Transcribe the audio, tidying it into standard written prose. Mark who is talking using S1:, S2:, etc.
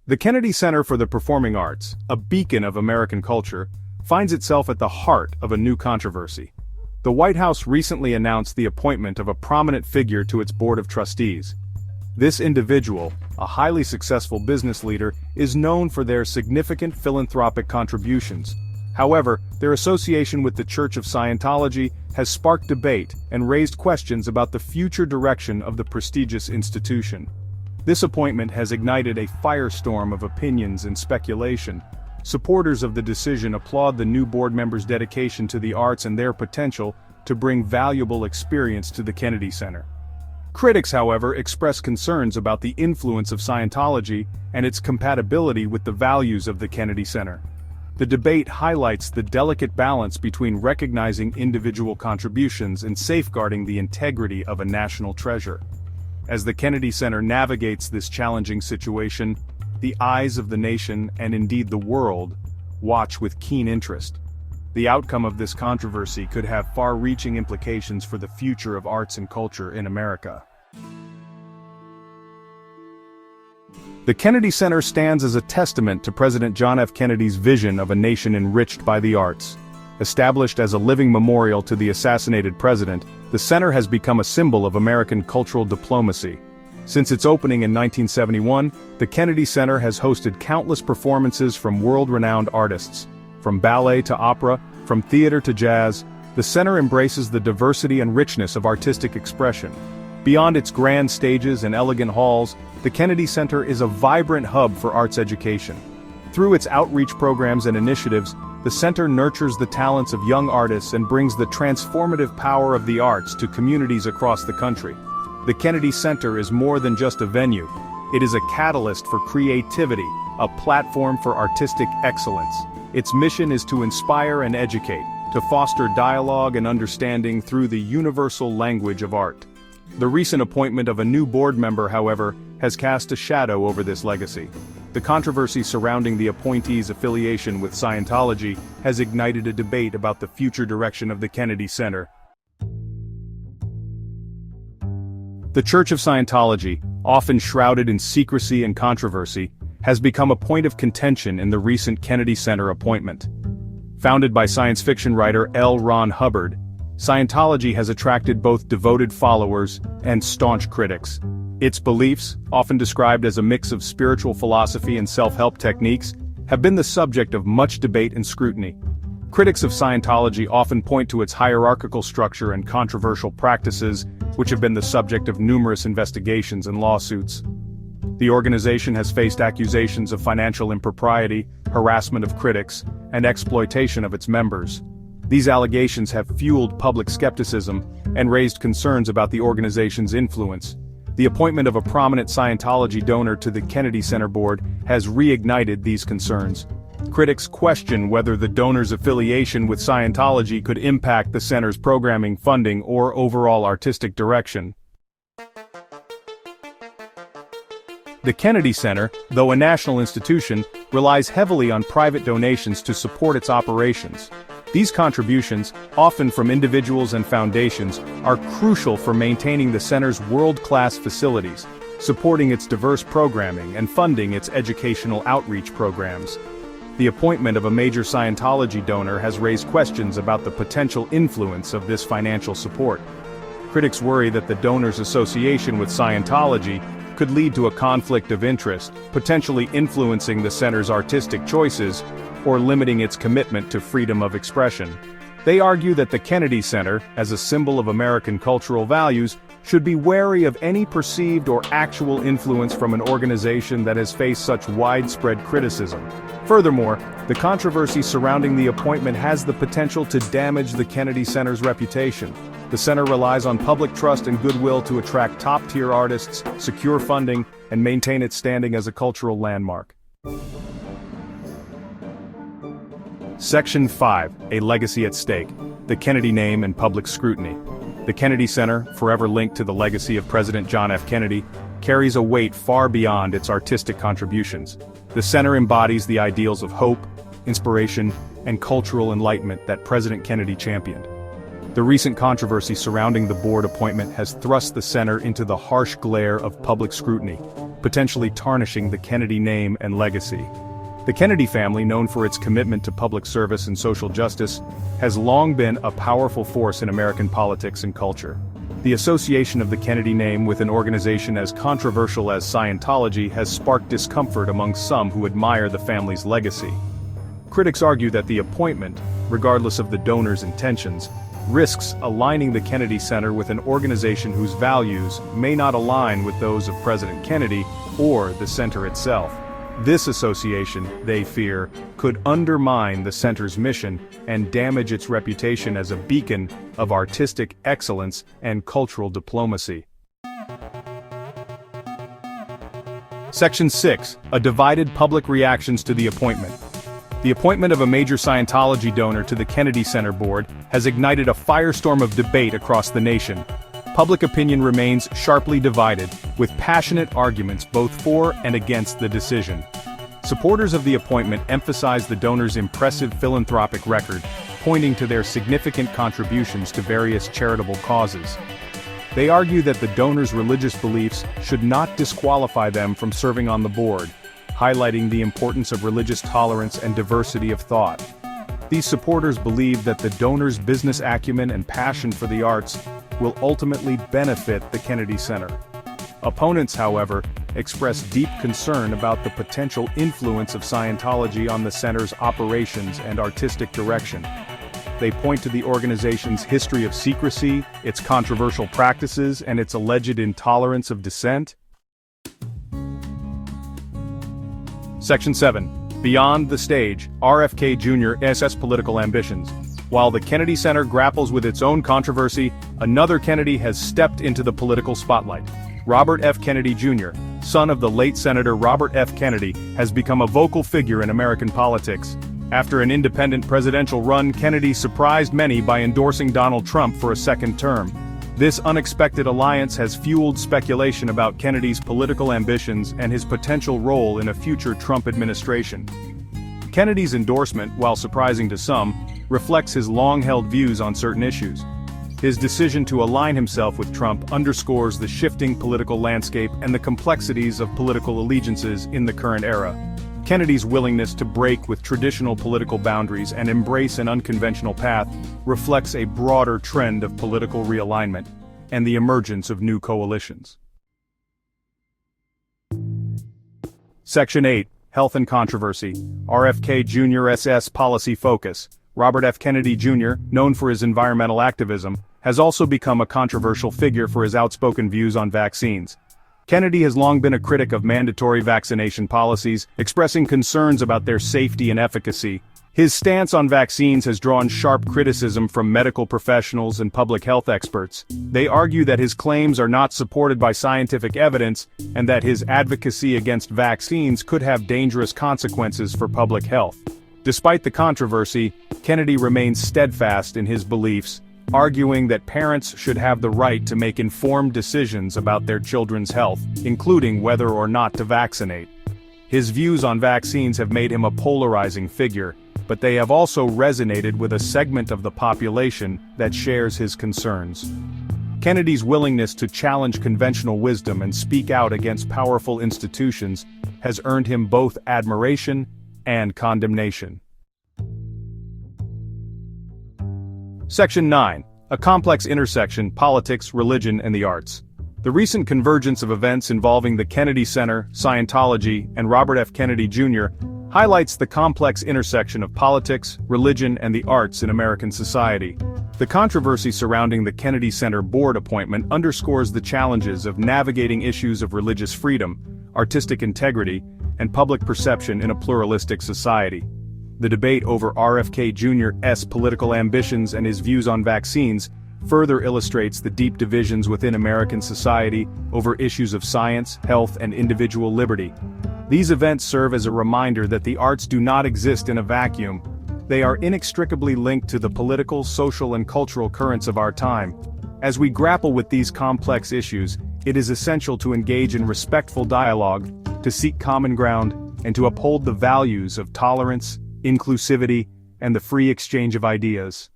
S1: The Kennedy Center for the Performing Arts, a beacon of American culture, finds itself at the heart of a new controversy. The White House recently announced the appointment of a prominent figure to its board of trustees. This individual, a highly successful business leader, is known for their significant philanthropic contributions. However, their association with the Church of Scientology has sparked debate and raised questions about the future direction of the prestigious institution. This appointment has ignited a firestorm of opinions and speculation. Supporters of the decision applaud the new board members' dedication to the arts and their potential to bring valuable experience to the Kennedy Center. Critics, however, express concerns about the influence of Scientology and its compatibility with the values of the Kennedy Center. The debate highlights the delicate balance between recognizing individual contributions and safeguarding the integrity of a national treasure. As the Kennedy Center navigates this challenging situation, the eyes of the nation, and indeed the world, watch with keen interest. The outcome of this controversy could have far-reaching implications for the future of arts and culture in America. The Kennedy Center stands as a testament to President John F. Kennedy's vision of a nation enriched by the arts. Established as a living memorial to the assassinated president, the center has become a symbol of American cultural diplomacy. Since its opening in 1971, the Kennedy Center has hosted countless performances from world-renowned artists. From ballet to opera, from theater to jazz, the center embraces the diversity and richness of artistic expression. Beyond its grand stages and elegant halls, the Kennedy Center is a vibrant hub for arts education. Through its outreach programs and initiatives, the center nurtures the talents of young artists and brings the transformative power of the arts to communities across the country. The Kennedy Center is more than just a venue. It is a catalyst for creativity, a platform for artistic excellence. Its mission is to inspire and educate, to foster dialogue and understanding through the universal language of art. The recent appointment of a new board member, however, has cast a shadow over this legacy. The controversy surrounding the appointee's affiliation with Scientology has ignited a debate about the future direction of the Kennedy Center. The Church of Scientology, often shrouded in secrecy and controversy, has become a point of contention in the recent Kennedy Center appointment. Founded by science fiction writer L. Ron Hubbard, Scientology has attracted both devoted followers and staunch critics. Its beliefs, often described as a mix of spiritual philosophy and self-help techniques, have been the subject of much debate and scrutiny. Critics of Scientology often point to its hierarchical structure and controversial practices, which have been the subject of numerous investigations and lawsuits. The organization has faced accusations of financial impropriety, harassment of critics, and exploitation of its members. These allegations have fueled public skepticism and raised concerns about the organization's influence. The appointment of a prominent Scientology donor to the Kennedy Center board has reignited these concerns. Critics question whether the donor's affiliation with Scientology could impact the center's programming, funding, or overall artistic direction. The Kennedy Center, though a national institution, relies heavily on private donations to support its operations. These contributions, often from individuals and foundations, are crucial for maintaining the center's world-class facilities, supporting its diverse programming, and funding its educational outreach programs. The appointment of a major Scientology donor has raised questions about the potential influence of this financial support. Critics worry that the donor's association with Scientology could lead to a conflict of interest, potentially influencing the center's artistic choices or limiting its commitment to freedom of expression. They argue that the Kennedy Center, as a symbol of American cultural values, should be wary of any perceived or actual influence from an organization that has faced such widespread criticism. Furthermore, the controversy surrounding the appointment has the potential to damage the Kennedy Center's reputation. The center relies on public trust and goodwill to attract top-tier artists, secure funding, and maintain its standing as a cultural landmark. Section 5, A Legacy at Stake, the Kennedy Name and Public Scrutiny. The Kennedy Center, forever linked to the legacy of President John F. Kennedy, carries a weight far beyond its artistic contributions. The center embodies the ideals of hope, inspiration, and cultural enlightenment that President Kennedy championed. The recent controversy surrounding the board appointment has thrust the center into the harsh glare of public scrutiny. potentially tarnishing the Kennedy name and legacy. The Kennedy family, known for its commitment to public service and social justice, has long been a powerful force in American politics and culture. The association of the Kennedy name with an organization as controversial as Scientology has sparked discomfort among some who admire the family's legacy. Critics argue that the appointment, regardless of the donor's intentions, risks aligning the Kennedy Center with an organization whose values may not align with those of President Kennedy or the center itself. This association, they fear, could undermine the center's mission and damage its reputation as a beacon of artistic excellence and cultural diplomacy. Section 6. A divided public reactions to the appointment. The appointment of a major Scientology donor to the Kennedy Center board has ignited a firestorm of debate across the nation. Public opinion remains sharply divided, with passionate arguments both for and against the decision. Supporters of the appointment emphasize the donor's impressive philanthropic record, pointing to their significant contributions to various charitable causes. They argue that the donor's religious beliefs should not disqualify them from serving on the board, highlighting the importance of religious tolerance and diversity of thought. These supporters believe that the donor's business acumen and passion for the arts will ultimately benefit the Kennedy Center. Opponents, however, express deep concern about the potential influence of Scientology on the center's operations and artistic direction. They point to the organization's history of secrecy, its controversial practices, and its alleged intolerance of dissent. Section 7. Beyond the stage, RFK Jr.'s political ambitions. While the Kennedy Center grapples with its own controversy, another Kennedy has stepped into the political spotlight. Robert F. Kennedy Jr., son of the late Senator Robert F. Kennedy, has become a vocal figure in American politics. After an independent presidential run, Kennedy surprised many by endorsing Donald Trump for a second term. This unexpected alliance has fueled speculation about Kennedy's political ambitions and his potential role in a future Trump administration. Kennedy's endorsement, while surprising to some, reflects his long-held views on certain issues. His decision to align himself with Trump underscores the shifting political landscape and the complexities of political allegiances in the current era. Kennedy's willingness to break with traditional political boundaries and embrace an unconventional path reflects a broader trend of political realignment and the emergence of new coalitions. Section 8. Health and Controversy. RFK Jr.'s policy focus. Robert F. Kennedy Jr., known for his environmental activism, has also become a controversial figure for his outspoken views on vaccines. Kennedy has long been a critic of mandatory vaccination policies, expressing concerns about their safety and efficacy. His stance on vaccines has drawn sharp criticism from medical professionals and public health experts. They argue that his claims are not supported by scientific evidence, and that his advocacy against vaccines could have dangerous consequences for public health. Despite the controversy, Kennedy remains steadfast in his beliefs, arguing that parents should have the right to make informed decisions about their children's health, including whether or not to vaccinate. His views on vaccines have made him a polarizing figure, but they have also resonated with a segment of the population that shares his concerns. Kennedy's willingness to challenge conventional wisdom and speak out against powerful institutions has earned him both admiration and condemnation. Section 9. A complex intersection: politics, religion, and the arts. The recent convergence of events involving the Kennedy Center, Scientology, and Robert F. Kennedy Jr. highlights the complex intersection of politics, religion, and the arts in American society. The controversy surrounding the Kennedy Center board appointment underscores the challenges of navigating issues of religious freedom, artistic integrity, and public perception in a pluralistic society. The debate over RFK Jr.'s political ambitions and his views on vaccines further illustrates the deep divisions within American society over issues of science, health, and individual liberty. These events serve as a reminder that the arts do not exist in a vacuum. They are inextricably linked to the political, social, and cultural currents of our time. As we grapple with these complex issues, it is essential to engage in respectful dialogue, to seek common ground, and to uphold the values of tolerance, inclusivity, and the free exchange of ideas.